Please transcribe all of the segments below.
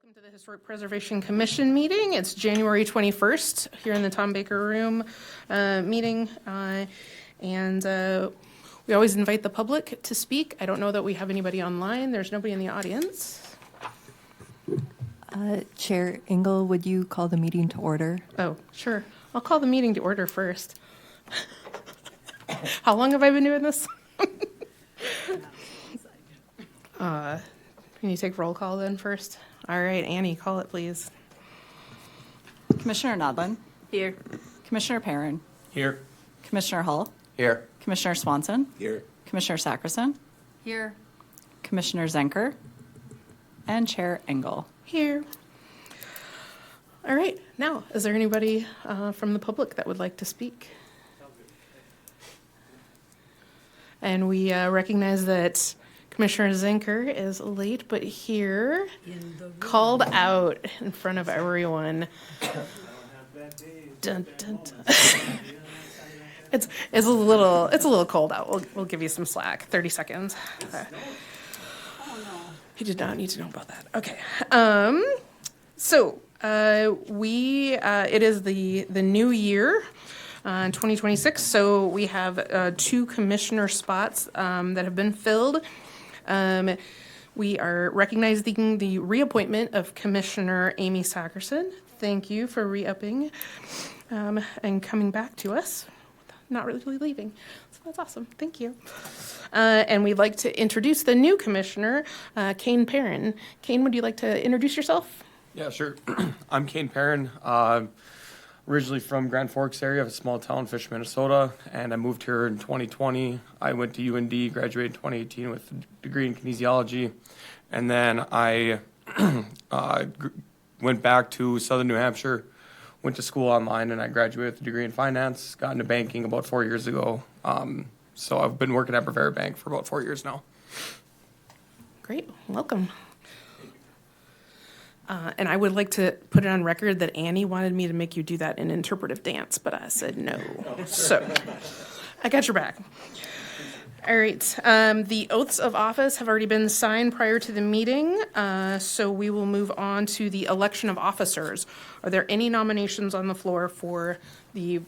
Welcome to the Historic Preservation Commission meeting. It's January 21st here in the Tom Baker Room meeting. We always invite the public to speak. I don't know that we have anybody online. There's nobody in the audience. Chair Engel, would you call the meeting to order? Oh, sure. I'll call the meeting to order first. How long have I been doing this? Can you take roll call then first? All right, Annie, call it, please. Commissioner Nodland. Here. Commissioner Perrin. Here. Commissioner Hull. Here. Commissioner Swanson. Here. Commissioner Sackerson. Here. Commissioner Zenker. And Chair Engel. Here. All right, now, is there anybody from the public that would like to speak? And we recognize that Commissioner Zenker is late, but here, called out in front of everyone. Dun, dun, dun. It's a little cold out. We'll give you some slack. 30 seconds. You did not need to know about that. Okay. It is the new year. 2026, so we have 2 commissioner spots that have been filled. We are recognizing the reappointment of Commissioner Amy Sackerson. Thank you for re-upping and coming back to us. Not really leaving, so that's awesome. Thank you. And we'd like to introduce the new commissioner, Kane Perrin. Kane, would you like to introduce yourself? Yeah, sure. I'm Kane Perrin, originally from Grand Forks area of a small town, Fish, Minnesota, and I moved here in 2020. I went to UND, graduated in 2018 with a degree in kinesiology, and then I went back to Southern New Hampshire, went to school online, and I graduated with a degree in finance, got into banking about 4 years ago. So I've been working at Bavaria Bank for about 4 years now. Great, welcome. And I would like to put it on record that Annie wanted me to make you do that in interpretive dance, but I said no. So I got your back. All right. The oaths of office have already been signed prior to the meeting, so we will move on to the election of officers. Are there any nominations on the floor for the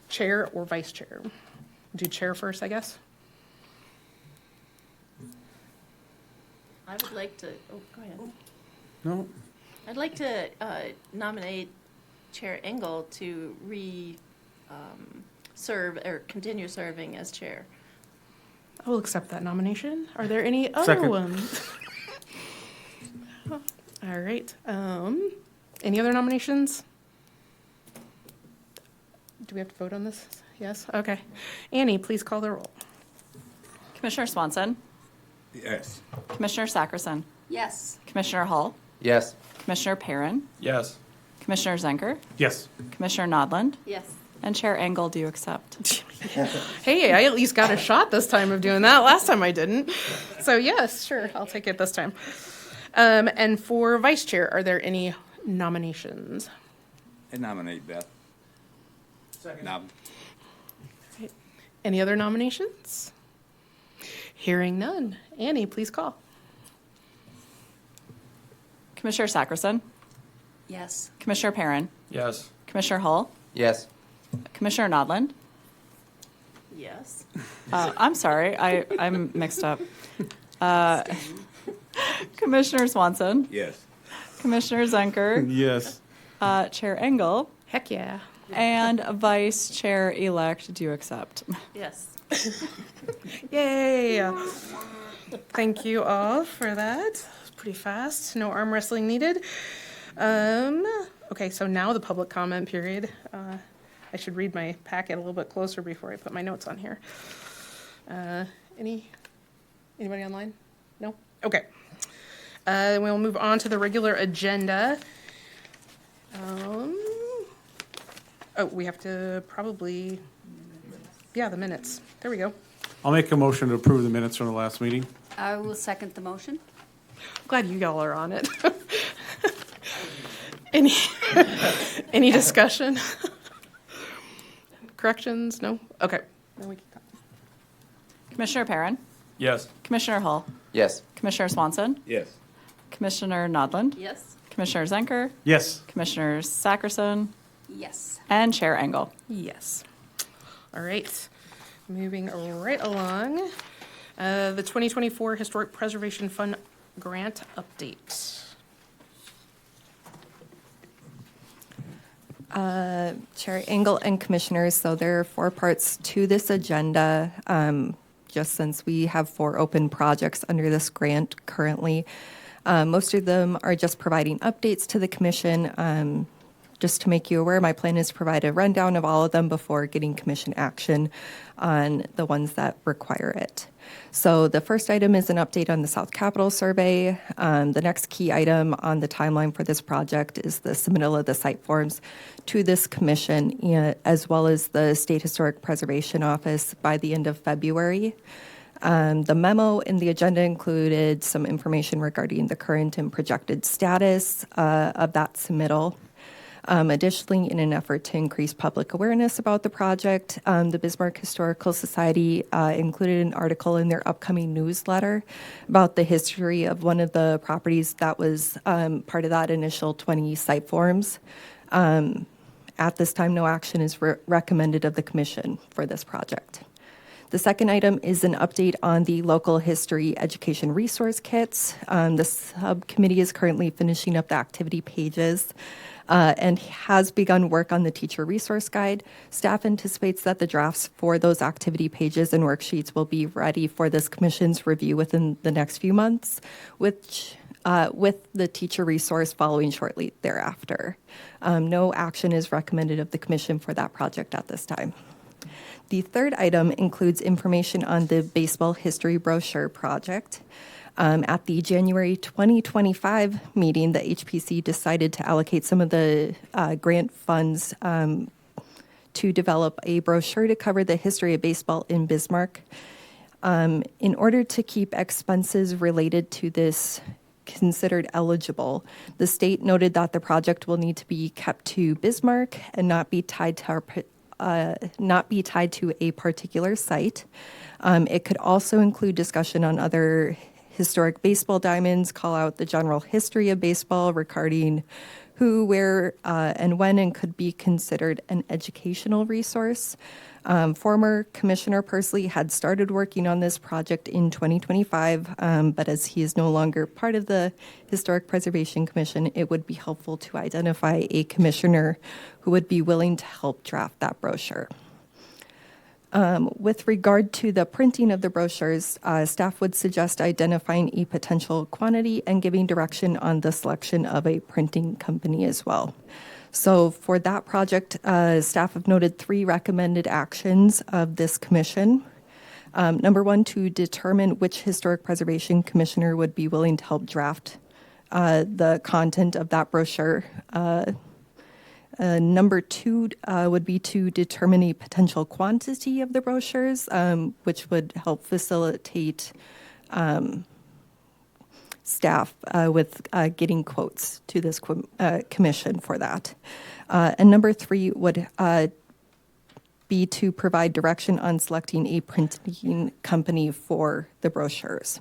chair or vice chair? Do chair first, I guess. I would like to, go ahead. No. I'd like to nominate Chair Engel to serve or continue serving as chair. I will accept that nomination. Are there any other Second. ones? All right. Any other nominations? Do we have to vote on this? Yes? Okay. Annie, please call the roll. Commissioner Swanson. Yes. Commissioner Sackerson. Yes. Commissioner Hull. Yes. Commissioner Perrin. Yes. Commissioner Zenker. Yes. Commissioner Nodland. Yes. And Chair Engel, do you accept? Hey, I at least got a shot this time of doing that. Last time I didn't. So yes, sure, I'll take it this time. And for vice chair, are there any nominations? I nominate Beth. Second. Any other nominations? Hearing none. Annie, please call. Commissioner Sackerson. Yes. Commissioner Perrin. Yes. Commissioner Hull. Yes. Commissioner Nodland. Yes. I'm sorry, I'm mixed up. Commissioner Swanson. Yes. Commissioner Zenker. Yes. Chair Engel. Heck yeah. And Vice Chair-elect, do you accept? Yes. Yay. Thank you all for that. Pretty fast. No arm wrestling needed. Okay, so now the public comment period. I should read my packet a little bit closer before I put my notes on here. Anybody online? No? Okay. We'll move on to the regular agenda. We have to probably, the minutes. There we go. I'll make a motion to approve the minutes from the last meeting. I will second the motion. Glad you all are on it. Any discussion? Corrections? No? Okay. Then we can talk. Commissioner Perrin. Yes. Commissioner Hull. Yes. Commissioner Swanson. Yes. Commissioner Nodland. Yes. Commissioner Zenker, Yes. Commissioner Sackerson, Yes. and Chair Engel. Yes. All right, moving right along. The 2024 Historic Preservation Fund grant update. Chair Engel and Commissioners, so there are 4 parts to this agenda. Just since we have 4 open projects under this grant currently. Most of them are just providing updates to the Commission. Just to make you aware, my plan is to provide a rundown of all of them before getting Commission action on the ones that require it. So the first item is an update on the South Capitol survey. The next key item on the timeline for this project is the submittal of the site forms to this Commission, as well as the State Historic Preservation Office by the end of February. The memo in the agenda included some information regarding the current and projected status of that submittal. Additionally, in an effort to increase public awareness about the project, the Bismarck Historical Society included an article in their upcoming newsletter about the history of one of the properties that was part of that initial 20 site forms. At this time, no action is recommended of the Commission for this project. The second item is an update on the local history education resource kits. The subcommittee is currently finishing up the activity pages and has begun work on the teacher resource guide. Staff anticipates that the drafts for those activity pages and worksheets will be ready for this Commission's review within the next few months, with the teacher resource following shortly thereafter. No action is recommended of the Commission for that project at this time. The third item includes information on the baseball history brochure project. At the January 2025 meeting, the HPC decided to allocate some of the grant funds to develop a brochure to cover the history of baseball in Bismarck. In order to keep expenses related to this considered eligible, the state noted that the project will need to be kept to Bismarck and not be tied to a particular site. It could also include discussion on other historic baseball diamonds, call out the general history of baseball regarding who, where, and when, and could be considered an educational resource. Former Commissioner Persley had started working on this project in 2025, but as he is no longer part of the Historic Preservation Commission, it would be helpful to identify a commissioner who would be willing to help draft that brochure. With regard to the printing of the brochures, staff would suggest identifying a potential quantity and giving direction on the selection of a printing company as well. So for that project, staff have noted 3 recommended actions of this commission. Number 1, to determine which historic preservation commissioner would be willing to help draft the content of that brochure. Number 2 would be to determine a potential quantity of the brochures, which would help facilitate staff with getting quotes to this commission for that. And number 3 would be to provide direction on selecting a printing company for the brochures.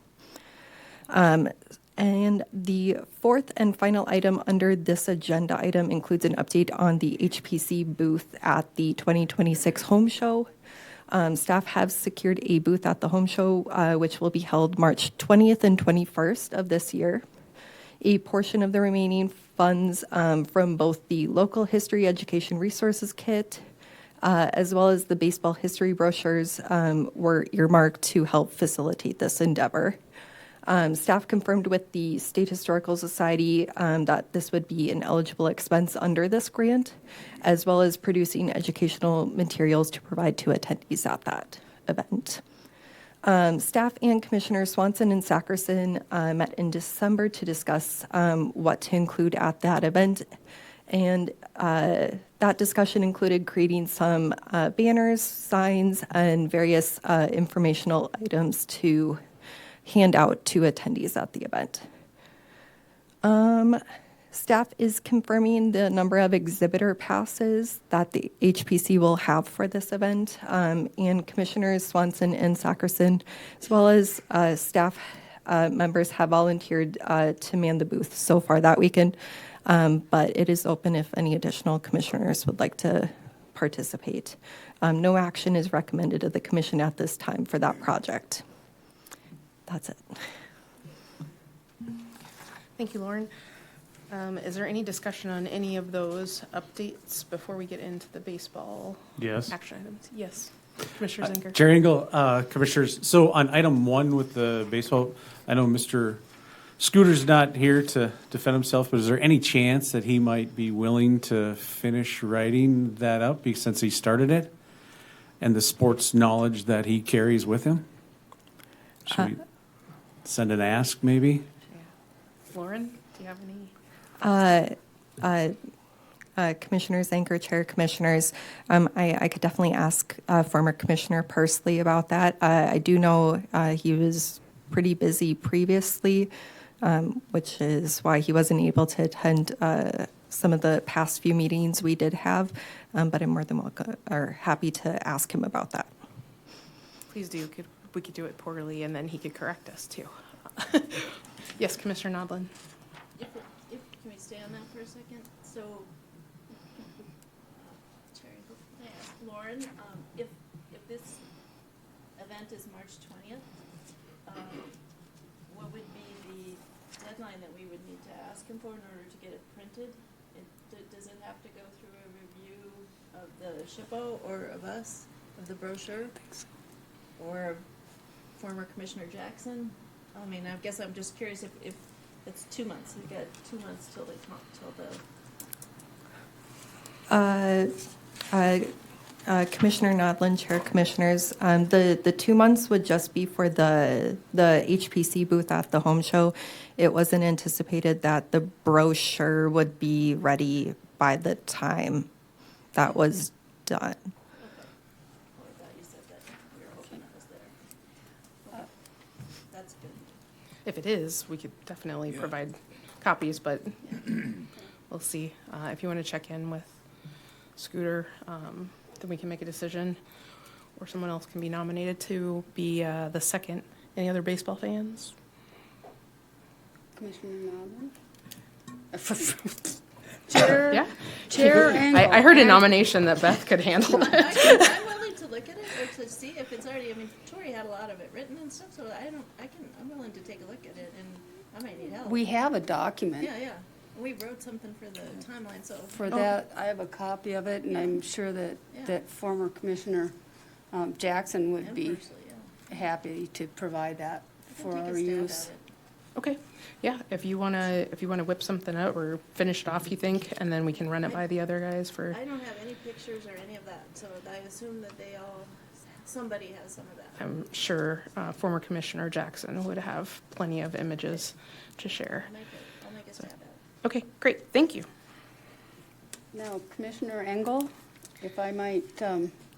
And the fourth and final item under this agenda item includes an update on the HPC booth at the 2026 Home Show. Staff have secured a booth at the Home Show, which will be held March 20th and 21st of this year. A portion of the remaining funds from both the Local History Education Resources Kit as well as the baseball history brochures were earmarked to help facilitate this endeavor. Staff confirmed with the State Historical Society that this would be an eligible expense under this grant, as well as producing educational materials to provide to attendees at that event. Staff and Commissioners Swanson and Sackerson met in December to discuss what to include at that event, and that discussion included creating some banners, signs, and various informational items to hand out to attendees at the event. Staff is confirming the number of exhibitor passes that the HPC will have for this event, and Commissioners Swanson and Sackerson, as well as staff, members have volunteered to man the booth so far that weekend, but it is open if any additional commissioners would like to participate. No action is recommended of the commission at this time for that project. That's it. Thank you, Lauren. Is there any discussion on any of those updates before we get into the baseball Yes. action items? Yes. Commissioner Zinker. Chair Engel, Commissioners, so on item 1 with the baseball, I know Mr. Scooter's not here to defend himself, but is there any chance that he might be willing to finish writing that up since he started it? And the sports knowledge that he carries with him? Should we send an ask, maybe? Lauren, do you have any? Commissioners, Anchor Chair Commissioners, I could definitely ask former Commissioner Parsley about that. I do know he was pretty busy previously, which is why he wasn't able to attend some of the past few meetings we did have, but I'm more than welcome or happy to ask him about that. Please do. We could do it poorly, and then he could correct us, too. Yes, Commissioner Noblin. Can we stay on that for a second? So, Chair, can I ask Lauren, if this event is March 20th, what would be the deadline that we would need to ask him for in order to get it printed? Does it have to go through a review of the SHPO or of us, of the brochure? Or former Commissioner Jackson? I mean, I guess I'm just curious if it's 2 months. We've got 2 months till the. Commissioner Nodland, Chair Commissioners, the 2 months would just be for the HPC booth at the home show. It wasn't anticipated that the brochure would be ready by the time that was done. Okay. Well, I thought you said that we were hoping it was there. Okay. That's good. If it is, we could definitely provide copies, but we'll see. If you want to check in with Scooter, then we can make a decision, or someone else can be nominated to be the second. Any other baseball fans? Commissioner Noblin? Chair, Yeah? Chair Engel. I heard a nomination that Beth could handle. I'm willing to look at it or to see if it's already, I mean, Tori had a lot of it written and stuff, so I'm willing to take a look at it, and I might need help. We have a document. Yeah. We wrote something for the timeline, so. For that, I have a copy of it, and I'm sure that, Yeah. that former Commissioner Jackson would And be Parsley, yeah. happy to provide that I can for take a our stab use. at it. Okay, yeah, if you wanna whip something up or finish it off, you think, and then we can run it by the other guys for, I don't have any pictures or any of that, so I assume that somebody has some of that. I'm sure former Commissioner Jackson would have plenty of images to share. I'll make a stab at it. Okay, great, thank you. Now, Commissioner Engel, if I might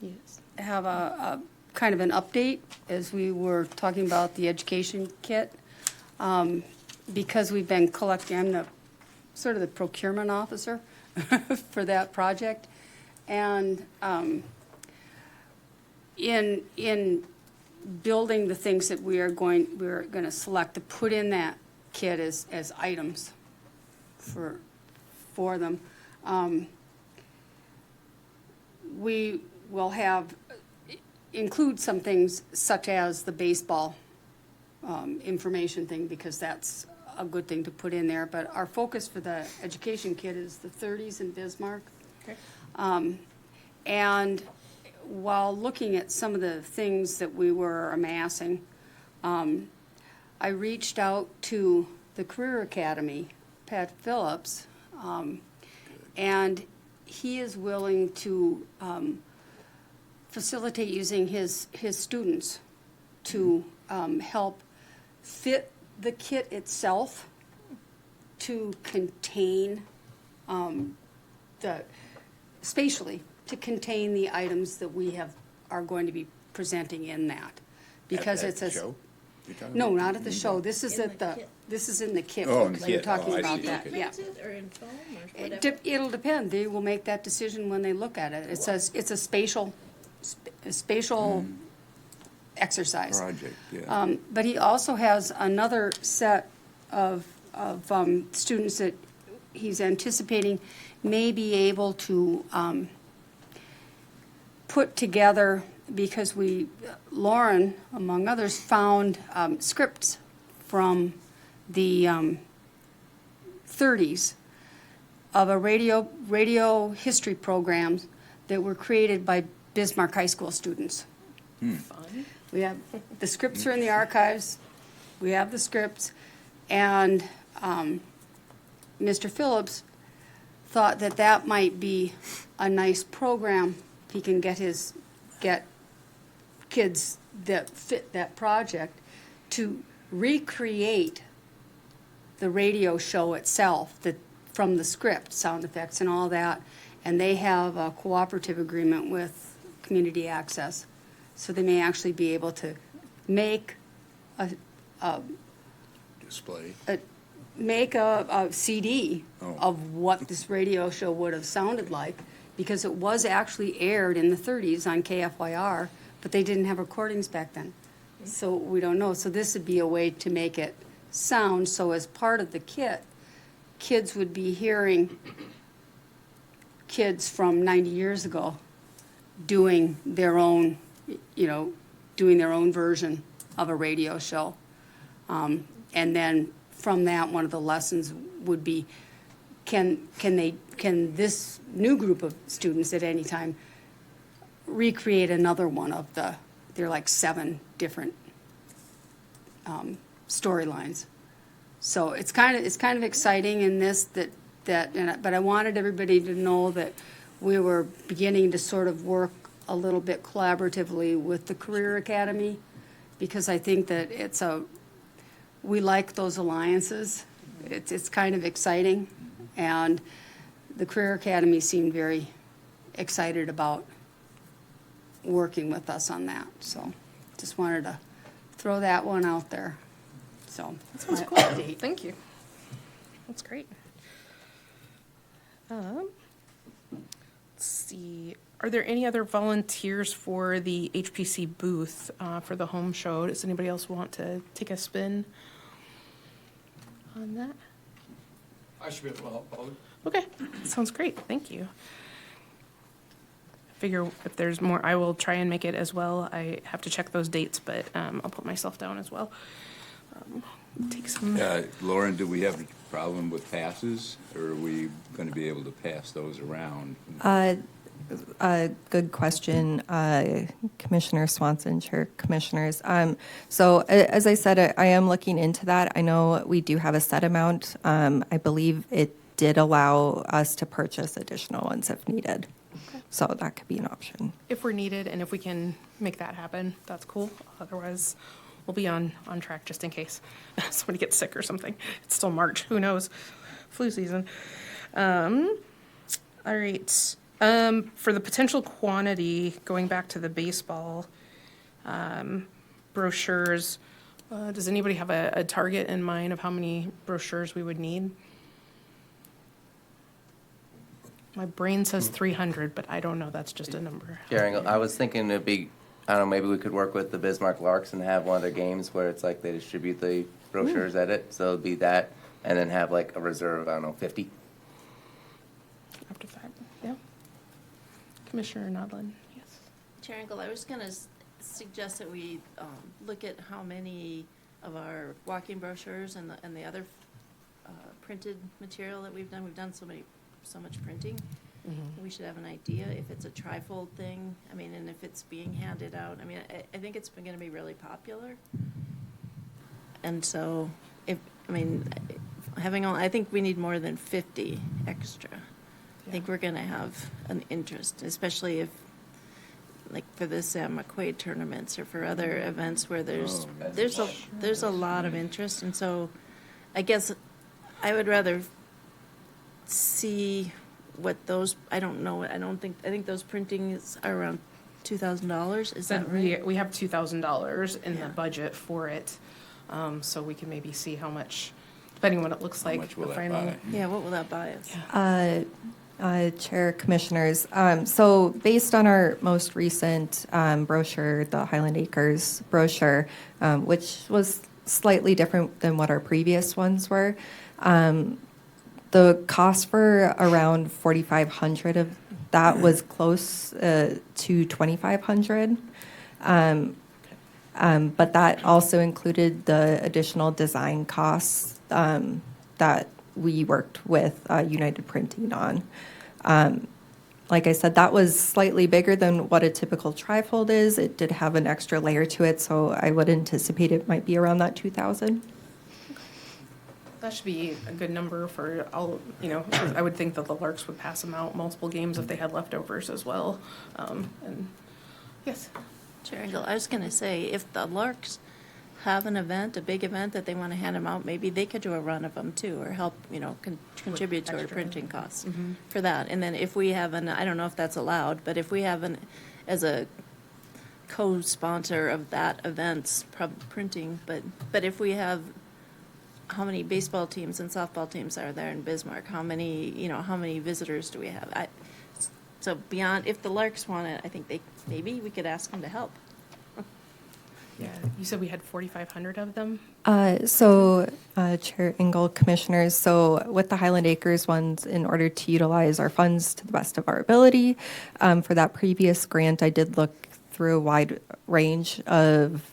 Yes. have a kind of an update as we were talking about the education kit. Because we've been collecting, I'm the sort of the procurement officer for that project. And in building the things that we're going to select to put in that kit as items for them, we will include some things such as the baseball information thing, because that's a good thing to put in there. But our focus for the education kit is the 30s in Bismarck. Okay. And while looking at some of the things that we were amassing, I reached out to the Career Academy, Pat Phillips, and he is willing to facilitate using his students to help fit the kit itself to contain spatially to contain the items that we are going to be presenting in that, because At it's the a show? You're talking no, about? not at the show. This is In at the the kit. this is in the kit. Oh, in the because we're kit. talking Oh, I about see. that. Okay. Yeah. Printed or in foam or whatever? It'll depend. They will make that decision when they look at it. It says it's a spatial exercise. Project, yeah. But he also has another set of students that he's anticipating may be able to put together, because Lauren, among others, found scripts from the 30s of a radio history programs that were created by Bismarck High School students. We have, the scripts are in the archives, we have the scripts, and Mr. Phillips thought that that might be a nice program. He can get kids that fit that project to recreate the radio show itself, from the script, sound effects and all that. And they have a cooperative agreement with Community Access. So they may actually be able to make a Display. make a CD Oh. of what this radio show would have sounded like, because it was actually aired in the 30s on KFYR, but they didn't have recordings back then. So we don't know. So this would be a way to make it sound, so as part of the kit, kids would be hearing kids from 90 years ago doing their own, doing their own version of a radio show. And then from that, one of the lessons would be, can this new group of students at any time recreate another one of there are like 7 different storylines. So it's kind of exciting in this but I wanted everybody to know that we were beginning to sort of work a little bit collaboratively with the Career Academy, because I think that we like those alliances. It's kind of exciting, and the Career Academy seemed very excited about working with us on that. So just wanted to throw that one out there. So That sounds my cool. update. Thank you. That's great. Let's see. Are there any other volunteers for the HPC booth for the home show? Does anybody else want to take a spin on that? I should be able to help out. Okay, sounds great. Thank you. Figure if there's more, I will try and make it as well. I have to check those dates, but I'll put myself down as well. Take some. Lauren, do we have a problem with passes, or are we going to be able to pass those around? Good question, Commissioner Swanson, Chair Commissioners. So as I said, I am looking into that. I know we do have a set amount. I believe it did allow us to purchase additional ones if needed. Okay. So that could be an option. If we're needed and if we can make that happen, that's cool. Otherwise, we'll be on track just in case somebody gets sick or something. It's still March. Who knows? Flu season. All right. For the potential quantity, going back to the baseball brochures, does anybody have a target in mind of how many brochures we would need? My brain says 300, but I don't know. That's just a number. Sharing, I was thinking it'd be, I don't know, maybe we could work with the Bismarck Larks and have one of their games where it's like they distribute the brochures at it. So it'd be that, and then have like a reserve, I don't know, 50. After that, yeah. Commissioner Nodlin, yes. Chair Engel, I was going to suggest that we look at how many of our walking brochures and the other printed material that we've done. We've done so much printing. Mm-hmm. We should have an idea if it's a trifold thing. I mean, and if it's being handed out. I mean, I think it's going to be really popular. And so, I think we need more than 50 extra. I think we're going to have an interest, especially if, like for the Sam McQuaid tournaments or for other events where there's a lot of interest. And so, I guess I would rather see what those. I don't know. I think those printings are around $2,000. Is that right? We have $2,000 in Yeah. the budget for it, so we can maybe see how much, depending on what it looks How like. much will the that final. buy? Yeah. What will that buy us? Chair, Commissioners. So based on our most recent brochure, the Highland Acres brochure, which was slightly different than what our previous ones were, the cost for around 4,500 of that was close to 2,500. But that also included the additional design costs that we worked with United Printing on. Like I said, that was slightly bigger than what a typical trifold is. It did have an extra layer to it, so I would anticipate it might be around that 2,000. That should be a good number for all, you know, 'cause I would think that the Larks would pass them out multiple games if they had leftovers as well. And yes, Chair Engel, I was gonna say, if the Larks have an event, a big event that they wanna hand them out, maybe they could do a run of them too, or help, you know, contribute to our extra. printing costs for that. And then if we have I don't know if that's allowed, but if we have as a co-sponsor of that event's printing, but if we have, how many baseball teams and softball teams are there in Bismarck? How many visitors do we have? So beyond, if the Larks want it, I think maybe we could ask them to help. yeah, you said we had 4,500 of them? Chair Engel, Commissioners, so with the Highland Acres ones, in order to utilize our funds to the best of our ability, for that previous grant, I did look through a wide range of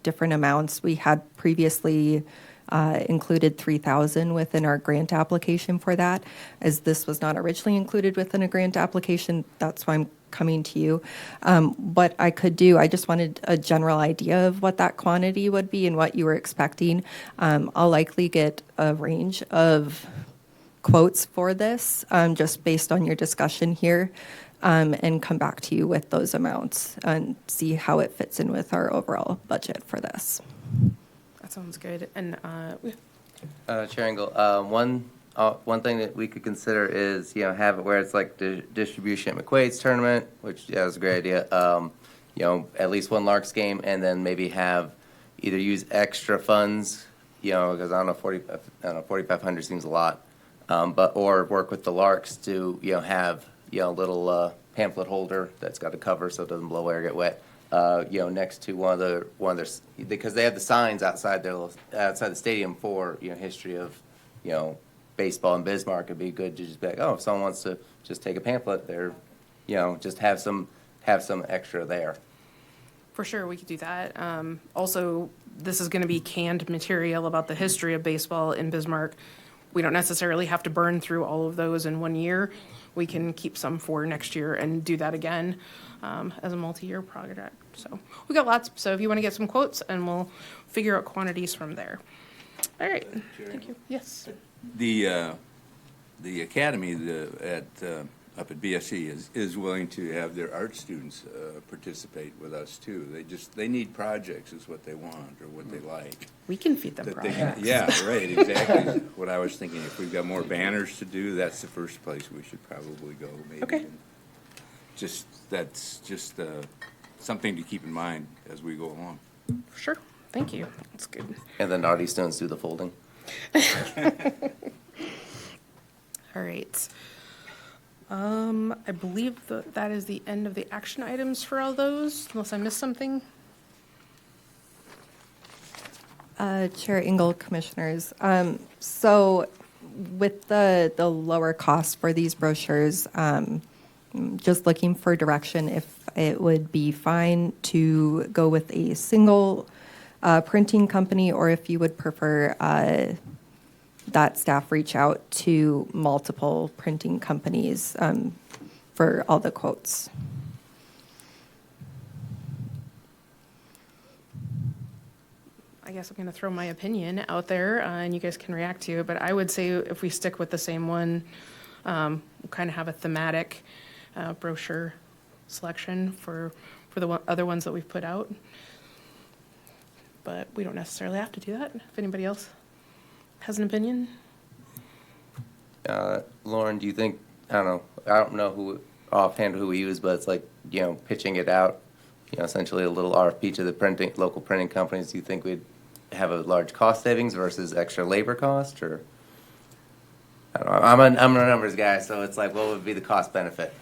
different amounts. We had previously included 3,000 within our grant application for that. As this was not originally included within a grant application, that's why I'm coming to you. What I could do, I just wanted a general idea of what that quantity would be and what you were expecting. I'll likely get a range of quotes for this, just based on your discussion here, and come back to you with those amounts and see how it fits in with our overall budget for this. That sounds good. And Chair Engel, one thing that we could consider is, have it where it's like the distribution at McQuaid's tournament, which, is a great idea. At least one Larks game, and then maybe have either use extra funds, because I don't know, 4,500 seems a lot, or work with the Larks to, have, a little pamphlet holder that's got a cover so it doesn't blow away or get wet. Next to one of their, because they have the signs outside the stadium for, history of, baseball in Bismarck. It'd be good to just be like, oh, if someone wants to just take a pamphlet, they're, just have some extra there. for sure, we could do that. Also, this is going to be canned material about the history of baseball in Bismarck. We don't necessarily have to burn through all of those in 1 year. We can keep some for next year and do that again as a multi-year project. So we got lots. So if you want to get some quotes, and we'll figure out quantities from there. All right. Thank you. Yes. The academy up at BSC is willing to have their art students participate with us too. They need projects is what they want or what they like. We can feed them That projects. yeah, right, exactly. What I was thinking, if we've got more banners to do, that's the first place we should probably go, maybe. Okay. And that's just something to keep in mind as we go along. Sure. Thank you. That's good. And then naughty students do the folding. All right. I believe that is the end of the action items for all those, unless I missed something. Chair Engel, Commissioners. So with the lower cost for these brochures, just looking for direction if it would be fine to go with a single printing company, or if you would prefer that staff reach out to multiple printing companies for all the quotes. I guess I'm going to throw my opinion out there, and you guys can react to it, but I would say if we stick with the same one, we'll kind of have a thematic brochure selection for the other ones that we've put out. But we don't necessarily have to do that. If anybody else has an opinion? Lauren, do you think, I don't know who offhand who we use, but it's like, pitching it out, essentially a little RFP to the local printing companies. Do you think we'd have a large cost savings versus extra labor cost, or? I don't know, I'm a numbers guy, so it's like, what would be the cost benefit?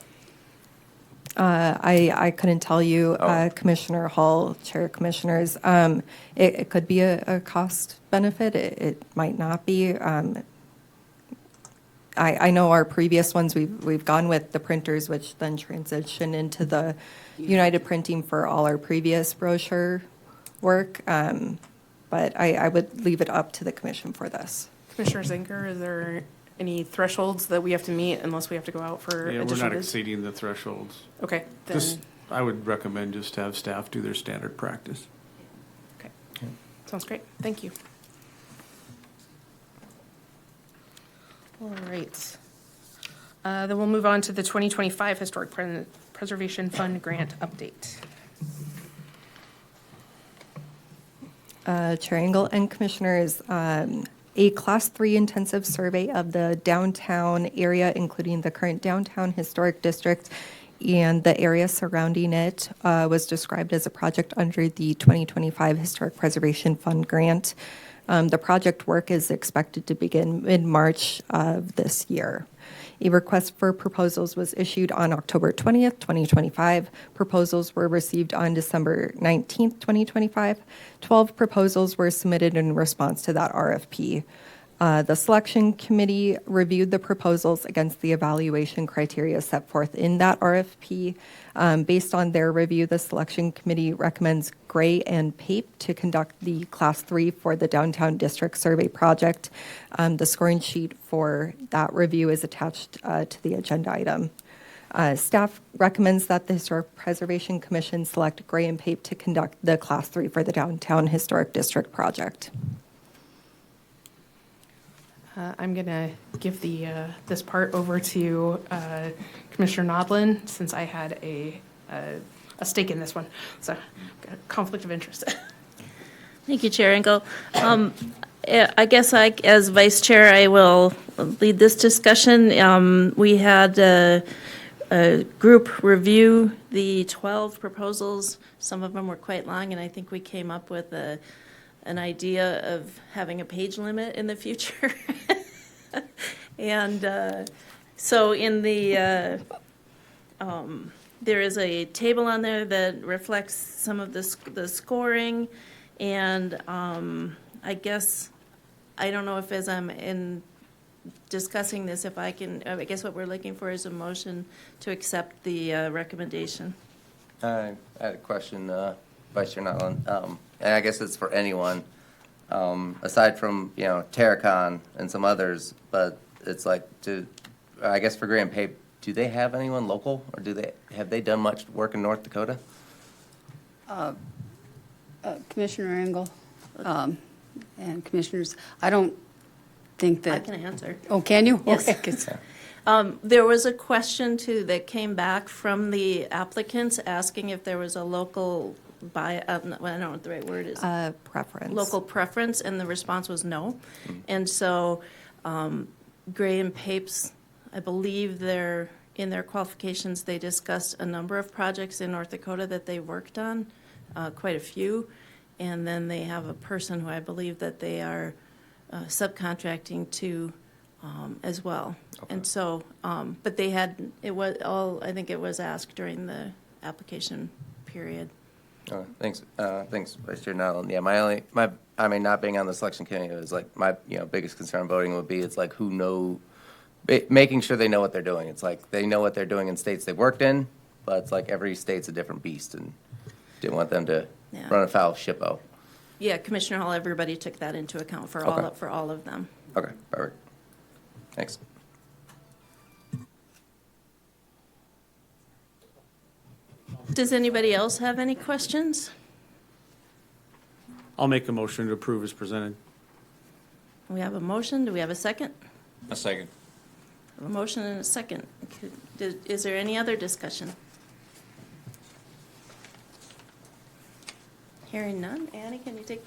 I couldn't tell you, Oh. Commissioner Hall, Chair Commissioners. It could be a cost benefit. It might not be. I know our previous ones, we've gone with the printers, which then transition into the United Printing for all our previous brochure work. But I would leave it up to the commission for this. Commissioner Zinker, is there any thresholds that we have to meet unless we have to go out for Yeah, we're additional not bids? exceeding the thresholds. Okay, then, Just, I would recommend just have staff do their standard practice. okay. Sounds great. Thank you. All right. Then we'll move on to the 2025 Historic Preservation Fund Grant Update. Chair Engel and Commissioners, a Class 3 intensive survey of the downtown area, including the current downtown historic district and the area surrounding it, was described as a project under the 2025 Historic Preservation Fund grant. The project work is expected to begin mid-March of this year. A request for proposals was issued on October 20th, 2025. Proposals were received on December 19th, 2025. 12 proposals were submitted in response to that RFP. The selection committee reviewed the proposals against the evaluation criteria set forth in that RFP. Based on their review, the selection committee recommends Gray and Pape to conduct the Class 3 for the Downtown District Survey Project. The scoring sheet for that review is attached to the agenda item. Staff recommends that the Historic Preservation Commission select Gray and Pape to conduct the Class 3 for the Downtown Historic District Project. I'm going to give this part over to Commissioner Nodlin, since I had a stake in this one. So, got a conflict of interest. Thank you, Chair Engel. I guess as Vice Chair, I will lead this discussion. We had a group review the 12 proposals. Some of them were quite long, and I think we came up with an idea of having a page limit in the future. And so in the, there is a table on there that reflects some of the scoring. And I guess, I don't know if as I'm in discussing this, if I can, I guess what we're looking for is a motion to accept the recommendation. I had a question, Vice Chair Nyland, and I guess it's for anyone, aside from, Terracon and some others, but it's like, I guess for Grand Pape, do they have anyone local, or have they done much work in North Dakota? Commissioner Engel, and Commissioners, I don't think I that. can answer. Oh, can you? Yes. Okay, 'cause- There was a question too that came back from the applicants asking if there was a local I don't know what the right word is. Preference. Local preference, and the response was no. And so Gray and Papes, I believe in their qualifications, they discussed a number of projects in North Dakota that they worked on, quite a few. And then they have a person who I believe that they are subcontracting to as well. Okay. And so, but they had, I think it was asked during the application period. Thanks, Vice Chair Nyland. Yeah, not being on the selection committee is like my, biggest concern voting would be, it's like making sure they know what they're doing. It's like they know what they're doing in states they've worked in, but it's like every state's a different beast, and didn't want them to Yeah. run afoul of SHPO. Yeah, Commissioner Hall, everybody took that into account for all of them. Okay, perfect. Thanks. Does anybody else have any questions? I'll make a motion to approve as presented. We have a motion. Do we have a second? A second. A motion and a second. Is there any other discussion? Hearing none. Annie, can you take?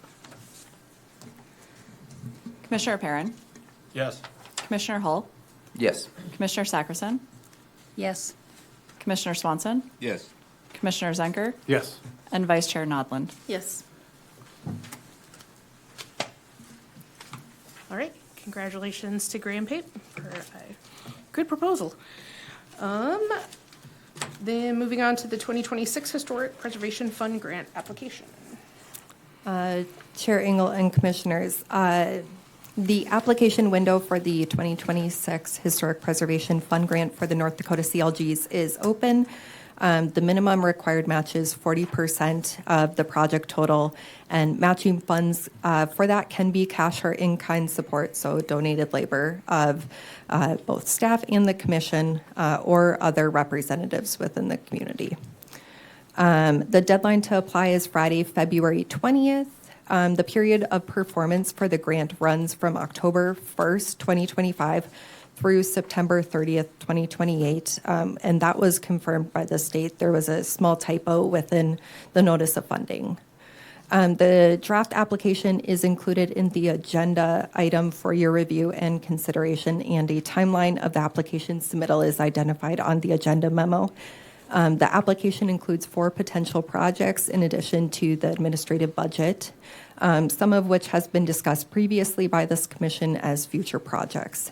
Commissioner Perrin, Yes. Commissioner Hull, Yes. Commissioner Sackerson, Yes. Commissioner Swanson, Yes. Commissioner Zenker, Yes. and Vice Chair Yes. All right. Congratulations to Graham Pape for a good proposal. Then moving on to the 2026 Historic Preservation Fund Grant application. Chair Engel and Commissioners, the application window for the 2026 Historic Preservation Fund Grant for the North Dakota CLGs is open. The minimum required match is 40% of the project total, and matching funds for that can be cash or in-kind support, so donated labor of both staff and the commission or other representatives within the community. The deadline to apply is Friday, February 20th. The period of performance for the grant runs from October 1st, 2025 through September 30th, 2028, and that was confirmed by the state. There was a small typo within the notice of funding. The draft application is included in the agenda item for your review and consideration, and a timeline of the application submittal is identified on the agenda memo. The application includes 4 potential projects in addition to the administrative budget, some of which has been discussed previously by this commission as future projects.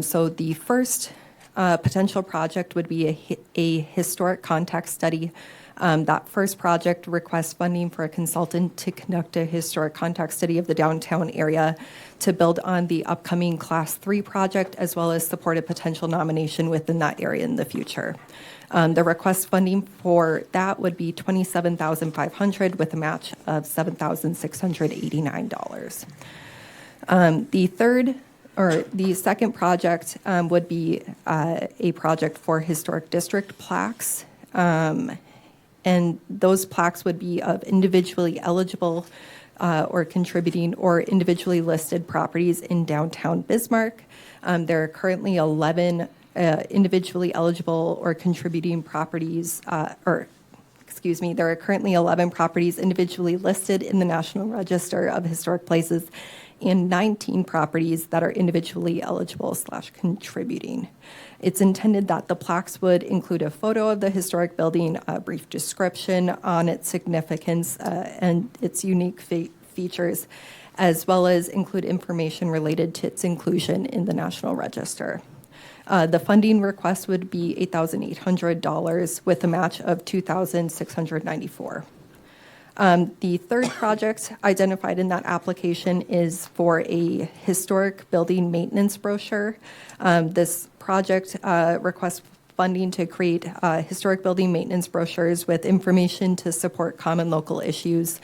So the first potential project would be a historic context study. That first project requests funding for a consultant to conduct a historic context study of the downtown area to build on the upcoming Class 3 project, as well as support a potential nomination within that area in the future. The request funding for that would be $27,500 with a match of $7,689. The second project would be a project for historic district plaques. And those plaques would be of individually eligible or contributing or individually listed properties in downtown Bismarck. There are currently 11 individually eligible or contributing properties, there are currently 11 properties individually listed in the National Register of Historic Places and 19 properties that are individually eligible / contributing. It's intended that the plaques would include a photo of the historic building, a brief description on its significance and its unique features, as well as include information related to its inclusion in the National Register. The funding request would be $8,800 with a match of $2,694. The third project identified in that application is for a historic building maintenance brochure. This project requests funding to create historic building maintenance brochures with information to support common local issues,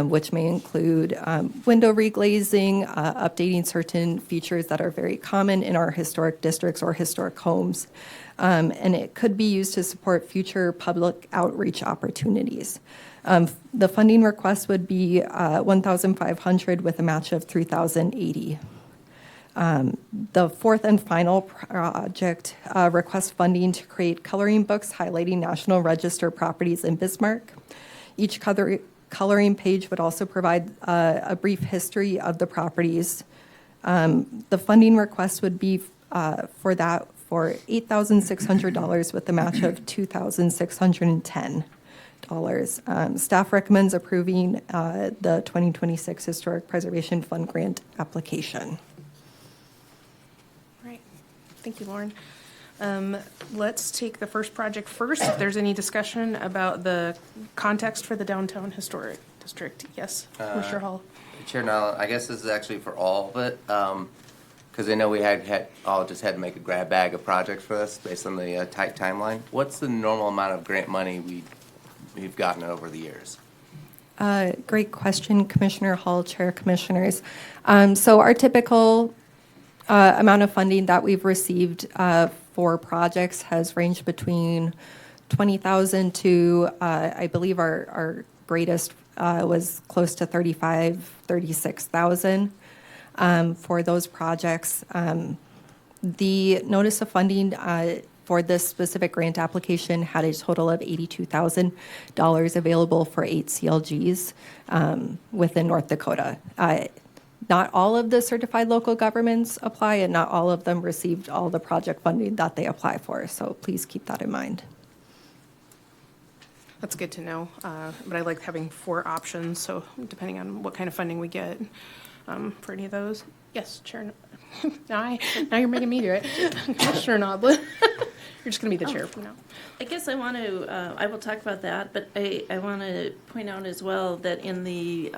which may include window reglazing, updating certain features that are very common in our historic districts or historic homes. And it could be used to support future public outreach opportunities. The funding request would be $1,500 with a match of $3,080. The fourth and final project requests funding to create coloring books highlighting National Register properties in Bismarck. Each coloring page would also provide a brief history of the properties. The funding request would be for $8,600 with a match of $2,610. Staff recommends approving the 2026 Historic Preservation Fund Grant application. Right. Thank you, Lauren. Let's take the first project first. If there's any discussion about the context for the downtown historic district. Yes, Mr. Hall. Chair Nall, I guess this is actually for all of it, because I know we had all just had to make a grab bag of projects for this based on the tight timeline. What's the normal amount of grant money we've gotten over the years? Great question, Commissioner Hall, Chair Commissioners. So our typical amount of funding that we've received for projects has ranged between $20,000 to, I believe our greatest was close to $36,000 for those projects. The notice of funding for this specific grant application had a total of $82,000 available for 8 CLGs within North Dakota. Not all of the certified local governments apply, and not all of them received all the project funding that they apply for, so please keep that in mind. That's good to know, but I like having 4 options, so depending on what kind of funding we get for any of those. Yes, Chair Now you're making me do it. Commissioner Noblin. You're just going to be the chair from now. I guess I want to, I will talk about that, but I want to point out as well that in the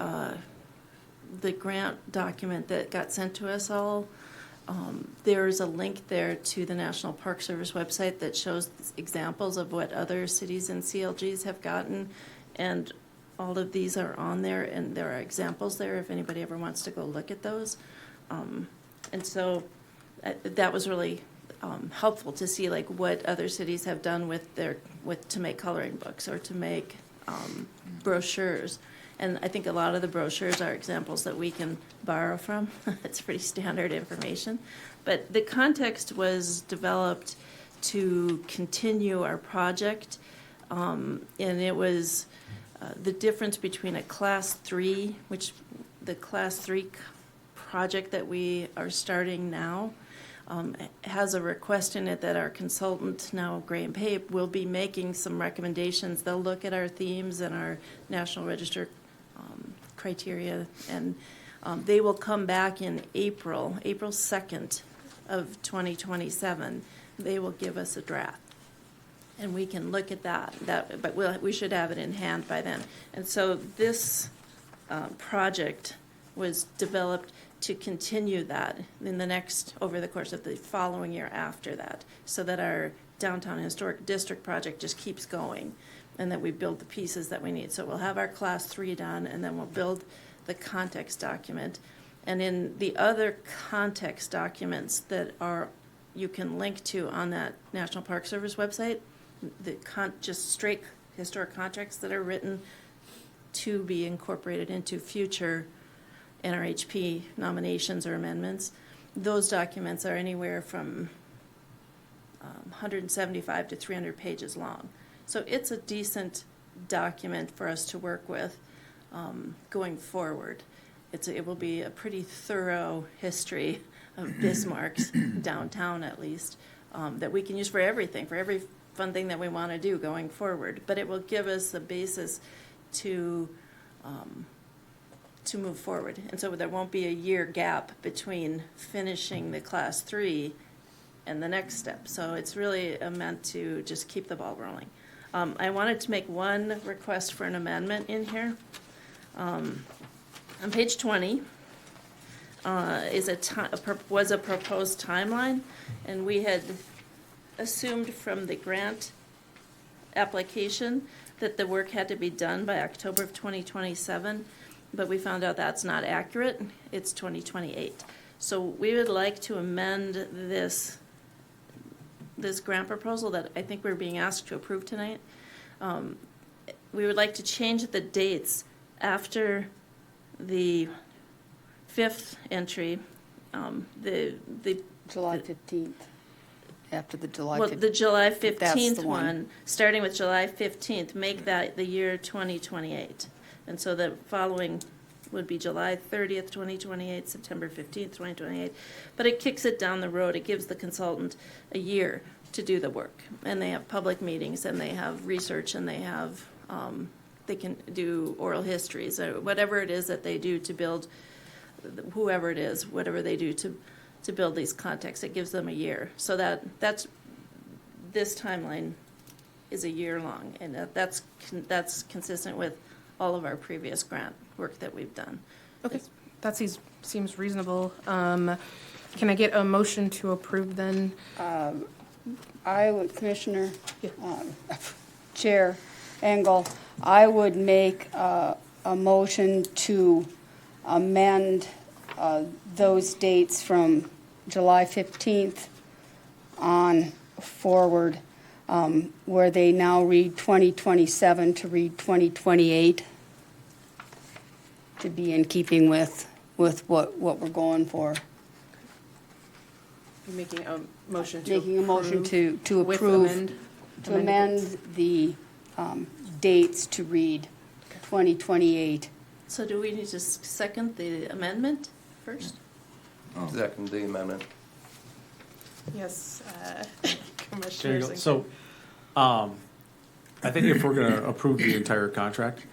grant document that got sent to us all, there's a link there to the National Park Service website that shows examples of what other cities and CLGs have gotten, and all of these are on there, and there are examples there if anybody ever wants to go look at those. And so that was really helpful to see like what other cities have done with to make coloring books or to make brochures. And I think a lot of the brochures are examples that we can borrow from. It's pretty standard information. But the context was developed to continue our project. And it was the difference between a Class 3, which the Class 3 project that we are starting now has a request in it that our consultant, now Graham Pape, will be making some recommendations. They'll look at our themes and our National Register criteria, and they will come back in April 2nd of 2027. They will give us a draft, and we can look at that. But we should have it in hand by then. And so this project was developed to continue that over the course of the following year after that, so that our downtown historic district project just keeps going, and that we build the pieces that we need. So we'll have our Class 3 done, and then we'll build the context document. And in the other context documents that you can link to on that National Park Service website, just straight historic contracts that are written to be incorporated into future NRHP nominations or amendments. Those documents are anywhere from 175 to 300 pages long. So it's a decent document for us to work with going forward. It will be a pretty thorough history of Bismarck's downtown, at least, that we can use for everything, for every fun thing that we want to do going forward. But it will give us a basis to move forward. And so there won't be a year gap between finishing the Class 3 and the next step. So it's really meant to just keep the ball rolling. I wanted to make one request for an amendment in here. On page 20 was a proposed timeline, and we had assumed from the grant application that the work had to be done by October of 2027, but we found out that's not accurate. It's 2028. So we would like to amend this grant proposal that I think we're being asked to approve tonight. We would like to change the dates after the fifth entry, the July 15th, after the July 15th. well, the July That's 15th the one. one, starting with July 15th, make that the year 2028. And so the following would be July 30th, 2028, September 15th, 2028. But it kicks it down the road. It gives the consultant a year to do the work. And they have public meetings, and they have research, and they have, they can do oral histories, or whatever it is that they do to build, whoever it is, whatever they do to build these contexts. It gives them a year. So this timeline is a year long, and that's consistent with all of our previous grant work that we've done. Okay, that seems reasonable. Can I get a motion to approve then? I would, Commissioner, Yeah. Chair Engel, I would make a motion to amend those dates from July 15th on forward, where they now read 2027 to read 2028, to be in keeping with what we're going for. You're making a motion to Making a motion approve to with approve, to amend amend the dates to read 2028. So do we need to second the amendment first? Second the amendment. Yes, There you Commissioner go. Sinclair. So, I think if we're gonna approve the entire contract,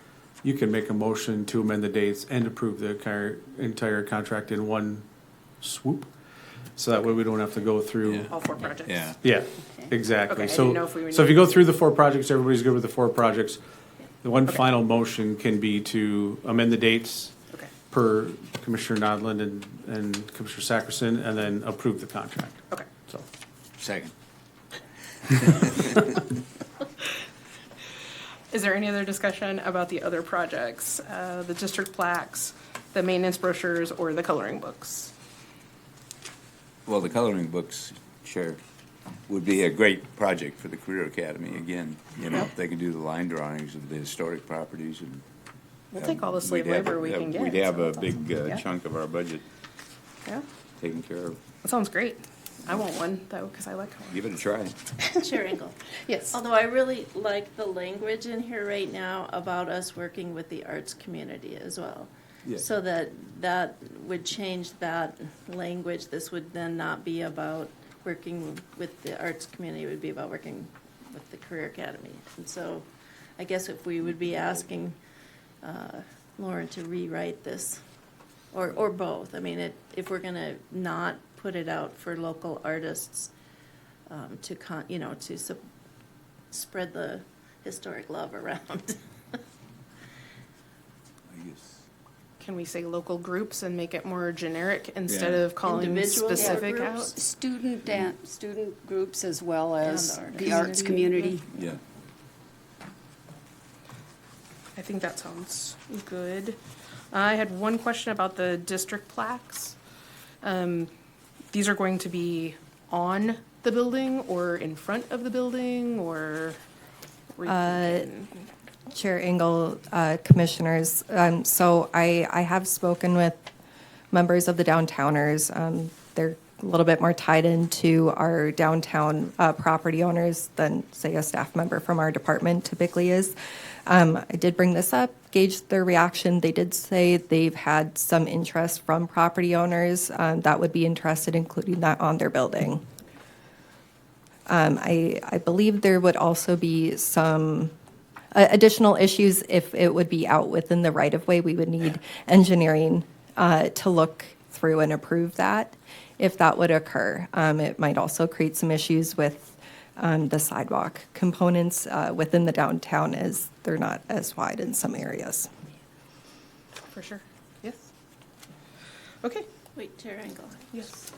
you can make a motion to amend the dates and approve the entire contract in one swoop. So that way we don't have to go through. Yeah. All 4 projects? Yeah. Yeah, exactly. Okay, I So, didn't know if we would so if you need- go through the 4 projects, everybody's good with the 4 projects. The one final motion can be to amend the dates Okay, per Commissioner Nodland and Commissioner Sackerson, and then approve the contract. okay. So, Second. Is there any other discussion about the other projects, the district plaques, the maintenance brochures, or the coloring books? Well, the coloring books, Chair, would be a great project for the Career Academy. Again, you know, if they could do the line drawings of the historic properties and. We'll take all the slave we'd have- labor we can get. We'd have so a that's big awesome. Yeah. chunk of our budget Yeah, taken care of. that sounds great. I want one though, because I like coloring. Give it a try. Chair Engel. Yes. Although I really like the language in here right now about us working with the arts community as well. Yeah. So that would change that language. This would then not be about working with the arts community, it would be about working with the Career Academy. And so I guess if we would be asking Lauren to rewrite this, or both. I mean, if we're gonna not put it out for local artists to spread the historic love around. I guess. Can we say local groups and make it more generic instead Yeah. of calling Individuals or specific groups? out? Student groups as well as And the arts community. Yeah. I think that sounds good. I had one question about the district plaques. These are going to be on the building or in front of the building or? were you thinking? Chair Engel, Commissioners, so I have spoken with members of the downtowners. They're a little bit more tied into our downtown property owners than, say, a staff member from our department typically is. I did bring this up, gauged their reaction. They did say they've had some interest from property owners that would be interested in including that on their building. I believe there would also be some additional issues if it would be out within the right-of-way. We would need engineering to look through and approve that if that would occur. It might also create some issues with the sidewalk components within the downtown, as they're not as wide in some areas. For sure, yes. Okay, Wait, Chair Engel. yes.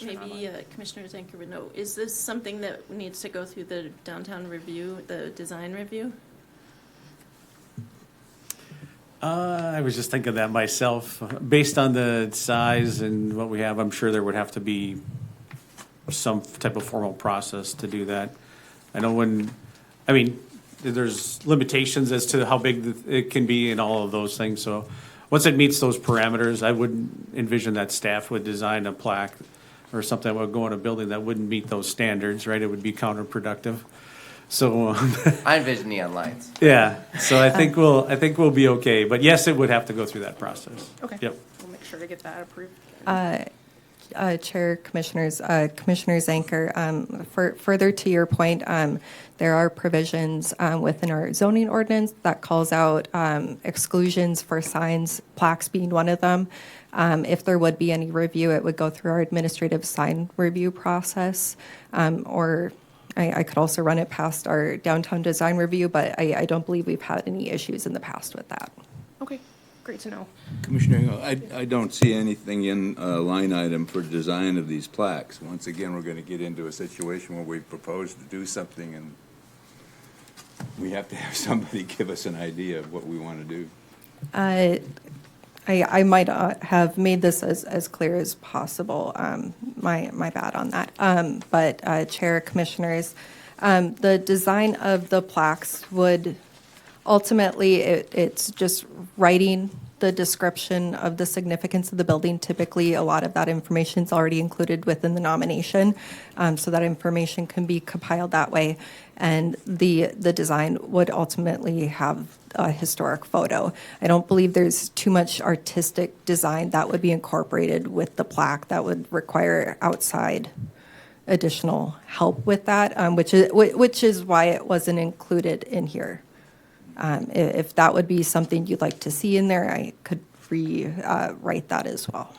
Maybe Commissioner Zanker would know, is this something that needs to go through the downtown review, the design review? I was just thinking that myself. Based on the size and what we have, I'm sure there would have to be some type of formal process to do that. I know there's limitations as to how big it can be and all of those things. So once it meets those parameters, I would envision that staff would design a plaque or something that would go in a building that wouldn't meet those standards, right? It would be counterproductive. So, I envision neon lights. yeah, so I think we'll be okay. But yes, it would have to go through that process. Okay. Yep. We'll make sure to get that approved. Chair, Commissioners, Commissioner Zanker, further to your point, there are provisions within our zoning ordinance that calls out exclusions for signs, plaques being one of them. If there would be any review, it would go through our administrative sign review process, or I could also run it past our downtown design review, but I don't believe we've had any issues in the past with that. Okay, great to know. Commissioner, I don't see anything in a line item for design of these plaques. Once again, we're going to get into a situation where we propose to do something and we have to have somebody give us an idea of what we want to do. I might have made this as clear as possible. My bad on that. But Chair, Commissioners, the design of the plaques would ultimately, it's just writing the description of the significance of the building. Typically, a lot of that information is already included within the nomination, so that information can be compiled that way. And the design would ultimately have a historic photo. I don't believe there's too much artistic design that would be incorporated with the plaque that would require outside additional help with that, which is why it wasn't included in here. If that would be something you'd like to see in there, I could rewrite that as well.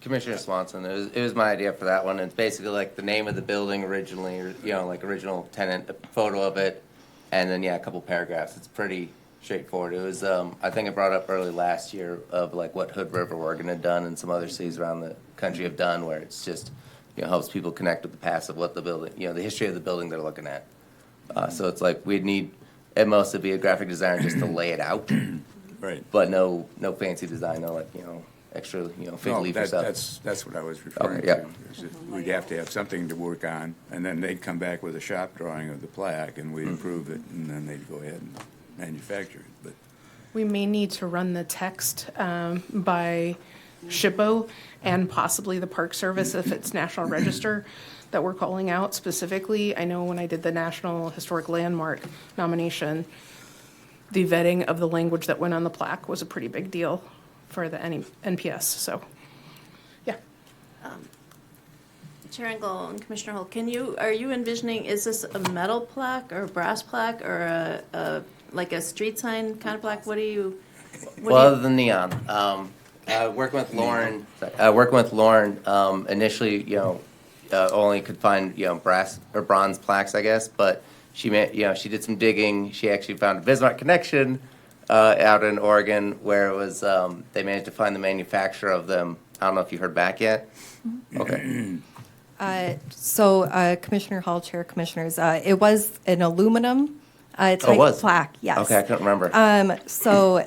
Commissioner Swanson, it was my idea for that one. It's basically like the name of the building originally, or, like original tenant, a photo of it, and then, a couple paragraphs. It's pretty straightforward. It was, I think I brought up early last year of like what Hood River, Oregon had done and some other cities around the country have done, where it's just, helps people connect with the past of what the building, the history of the building they're looking at. So it's like we'd need, at most, it'd be a graphic designer just to lay it out, Right. but no fancy design, no like, extra, fig No, leaf or stuff. that's what I was referring Okay, yeah. to. is that We'd have to have something to work on, and then they'd come back with a shop drawing of the plaque, and we'd approve it, and then they'd go ahead and manufacture it, but. We may need to run the text by SHPO and possibly the Park Service if it's National Register that we're calling out specifically. I know when I did the National Historic Landmark nomination, the vetting of the language that went on the plaque was a pretty big deal for the NPS, so, yeah. Chair Engel and Commissioner Hull, are you envisioning, is this a metal plaque or a brass plaque or like a street sign kind of plaque? What do you? Well, other than neon, working with Lauren, initially, only could find, brass or bronze plaques, I guess, but she she did some digging. She actually found a Bismarck connection out in Oregon where it was, they managed to find the manufacturer of them. I don't know if you heard back yet. Okay. So Commissioner Hall, Chair Commissioners, it was an aluminum type was? plaque, yes. Okay, I couldn't remember. So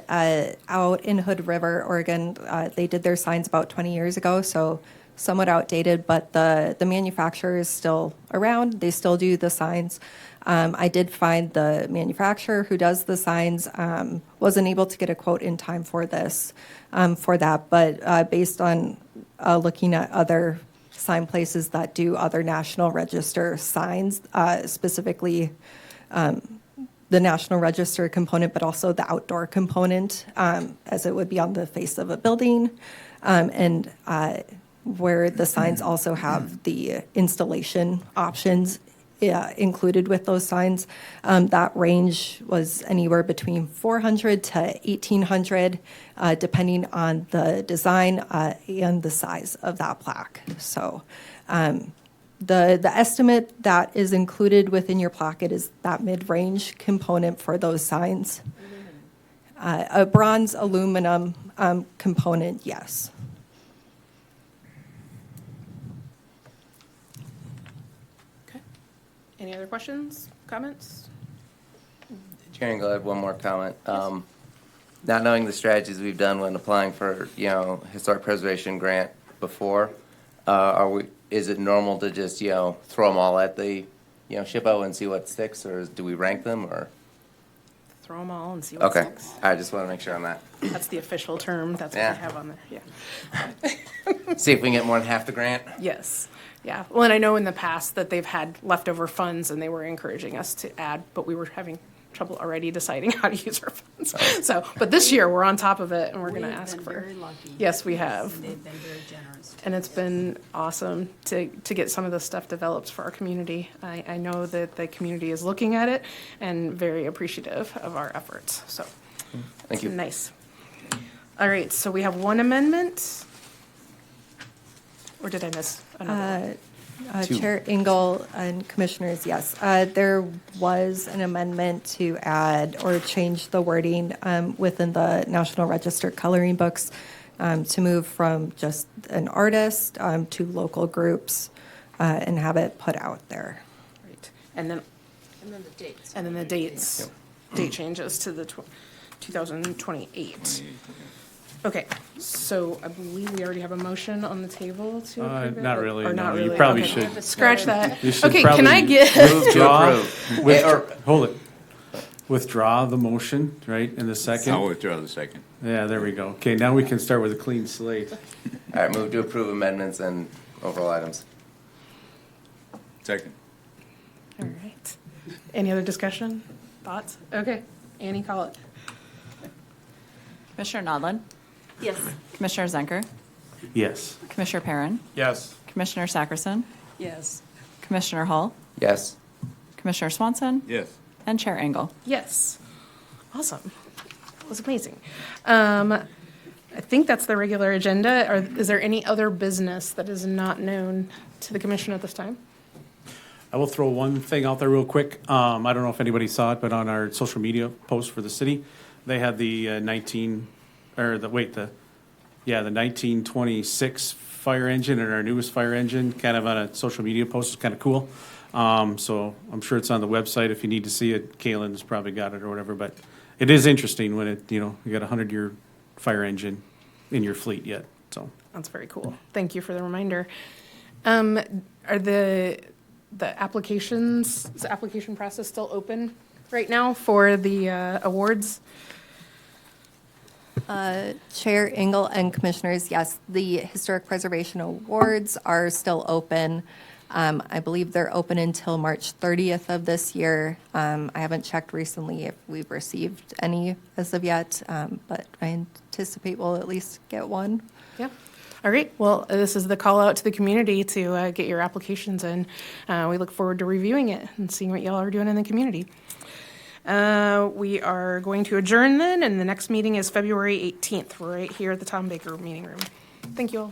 out in Hood River, Oregon, they did their signs about 20 years ago, so somewhat outdated, but the manufacturer is still around. They still do the signs. I did find the manufacturer who does the signs, wasn't able to get a quote in time for this, for that, but based on looking at other sign places that do other National Register signs, specifically the National Register component, but also the outdoor component, as it would be on the face of a building, and where the signs also have the installation options included with those signs. That range was anywhere between $400 to $1,800, depending on the design and the size of that plaque. So the estimate that is included within your plaque is that mid-range component for those signs. A bronze aluminum component, yes. Okay. Any other questions, comments? Chair Engel, I have one more comment. Not knowing the strategies we've done when applying for, historic preservation grant before, is it normal to just, throw them all at the, SHPO and see what sticks, or do we rank them, or? Throw them all and see what Okay, sticks. I just want to make sure on that. That's the official term, that's what Yeah. we have on there, yeah. See if we can get more than half the grant. Yes, yeah. Well, and I know in the past that they've had leftover funds and they were encouraging us to add, but we were having trouble already deciding how to use our funds. So, but this year, we're on top of it and we're gonna ask for. Very lucky. Yes, we have. And they've been very generous. And it's been awesome to get some of this stuff developed for our community. I know that the community is looking at it and very appreciative of our efforts, so. Thank you. Nice. All right, so we have one amendment. Or did I miss another one? Two. Chair Engel and Commissioners, yes. There was an amendment to add or change the wording within the National Register coloring books to move from just an artist to local groups and have it put out there. Right, and then The dates. And then the dates, date changes to the 2028. Okay, so I believe we already have a motion on the table to approve it? Not really, Or not no. You really? probably Okay. should- Scratch that. You should Okay, can I probably get, Withdraw, approve. hold it. Withdraw the motion, right, in the I'll second? withdraw the second. Yeah, there we go. Okay, now we can start with a clean slate. All right, move to approve amendments and overall items. Second. all right. Any other discussion, thoughts? Okay, Annie, call it. Commissioner Nodlin, Yes. Commissioner Zenker, Yes. Commissioner Perrin, Yes. Commissioner Sackerson, Yes. Commissioner Hull, Yes. Commissioner Swanson, Yes. and Chair Engel. Yes. Awesome. That was amazing. I think that's the regular agenda. Is there any other business that is not known to the commission at this time? I will throw one thing out there real quick. I don't know if anybody saw it, but on our social media post for the city, they had the 1926 fire engine and our newest fire engine kind of on a social media post. It's kind of cool. So I'm sure it's on the website if you need to see it. Kalen's probably got it or whatever, but it is interesting when it, you got a 100-year fire engine in your fleet yet, so. That's very cool. Thank you for the reminder. Are the applications, is the application process still open right now for the awards? Chair Engel and Commissioners, yes, the Historic Preservation Awards are still open. I believe they're open until March 30th of this year. I haven't checked recently if we've received any as of yet, but I anticipate we'll at least get one. Yeah. All right. Well, this is the call out to the community to get your applications in. We look forward to reviewing it and seeing what y'all are doing in the community. We are going to adjourn then, and the next meeting is February 18th, right here at the Tom Baker meeting room. Thank you all.